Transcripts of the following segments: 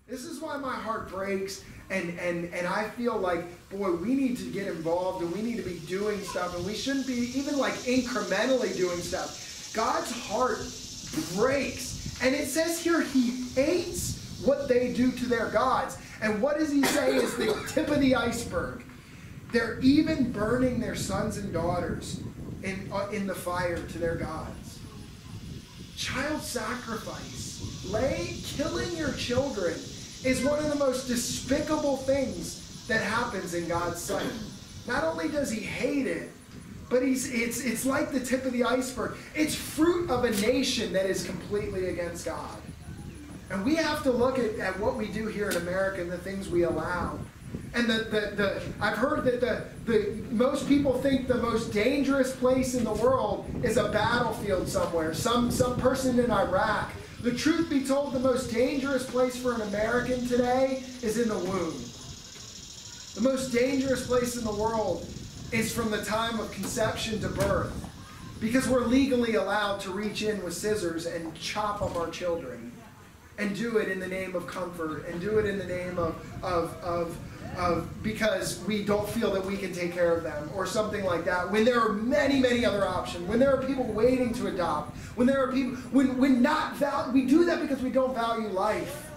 This is why my heart breaks, and I feel like, boy, we need to get involved, and we need to be doing stuff, and we shouldn't be even like incrementally doing stuff. God's heart breaks. And it says here he hates what they do to their gods. And what does he say is the tip of the iceberg? They're even burning their sons and daughters in the fire to their gods. Child sacrifice, killing your children is one of the most despicable things that happens in God's sight. Not only does he hate it, but it's like the tip of the iceberg. It's fruit of a nation that is completely against God. And we have to look at what we do here in America and the things we allow. And I've heard that most people think the most dangerous place in the world is a battlefield somewhere, some person in Iraq. The truth be told, the most dangerous place for an American today is in the womb. The most dangerous place in the world is from the time of conception to birth, because we're legally allowed to reach in with scissors and chop up our children, and do it in the name of comfort, and do it in the name of because we don't feel that we can take care of them, or something like that, when there are many, many other options, when there are people waiting to adopt, when there are people, we do that because we don't value life.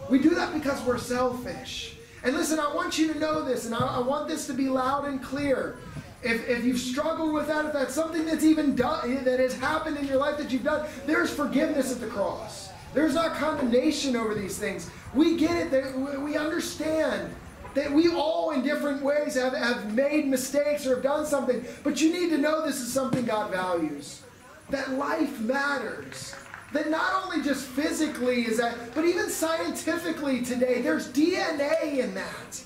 We do that because we're selfish. And listen, I want you to know this, and I want this to be loud and clear. If you've struggled with that, if that's something that's even done, that has happened in your life that you've done, there's forgiveness at the cross. There's not condemnation over these things. We get it. We understand that we all in different ways have made mistakes or have done something. But you need to know this is something God values. That life matters. That not only just physically is that, but even scientifically today, there's DNA in that.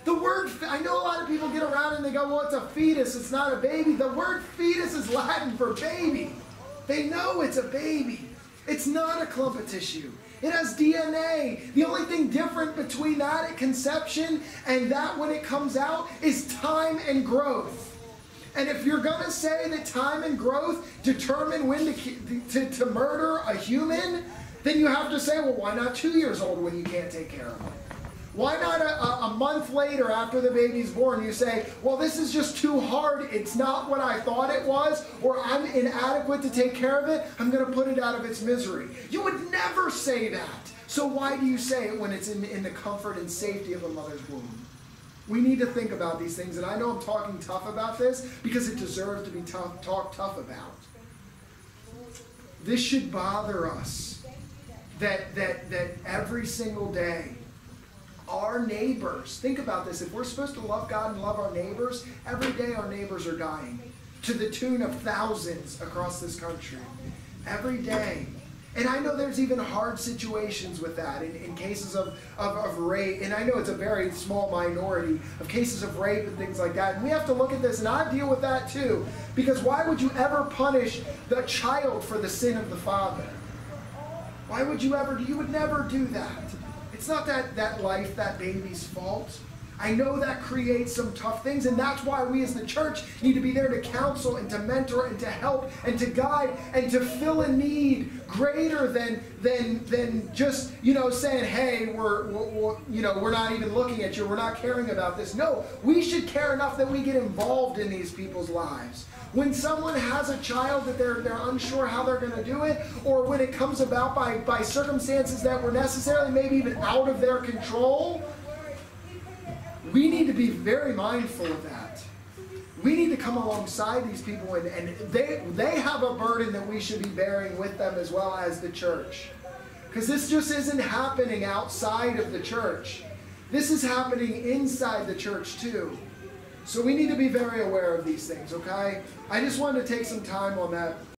The word, I know a lot of people get around and they go, well, it's a fetus, it's not a baby. The word fetus is Latin for baby. They know it's a baby. It's not a clump of tissue. It has DNA. The only thing different between that at conception and that when it comes out is time and growth. And if you're going to say that time and growth determine when to murder a human, then you have to say, well, why not 2 years old when you can't take care of them? Why not a month later after the baby's born, you say, well, this is just too hard, it's not what I thought it was, or I'm inadequate to take care of it, I'm going to put it out of its misery. You would never say that. So why do you say it when it's in the comfort and safety of a mother's womb? We need to think about these things, and I know I'm talking tough about this because it deserves to be talked tough about. This should bother us, that every single day, our neighbors, think about this, if we're supposed to love God and love our neighbors, every day our neighbors are dying to the tune of thousands across this country. Every day. And I know there's even hard situations with that in cases of rape, and I know it's a very small minority of cases of rape and things like that. And we have to look at this, and I deal with that too, because why would you ever punish the child for the sin of the father? Why would you ever? You would never do that. It's not that life, that baby's fault. I know that creates some tough things, and that's why we as the church need to be there to counsel and to mentor and to help and to guide and to fill a need greater than just, saying, hey, we're not even looking at you, we're not caring about this. No, we should care enough that we get involved in these people's lives. When someone has a child that they're unsure how they're going to do it, or when it comes about by circumstances that were necessarily maybe even out of their control, we need to be very mindful of that. We need to come alongside these people, and they have a burden that we should be bearing with them as well as the church. Because this just isn't happening outside of the church. This is happening inside the church too. So we need to be very aware of these things, okay? I just wanted to take some time on that.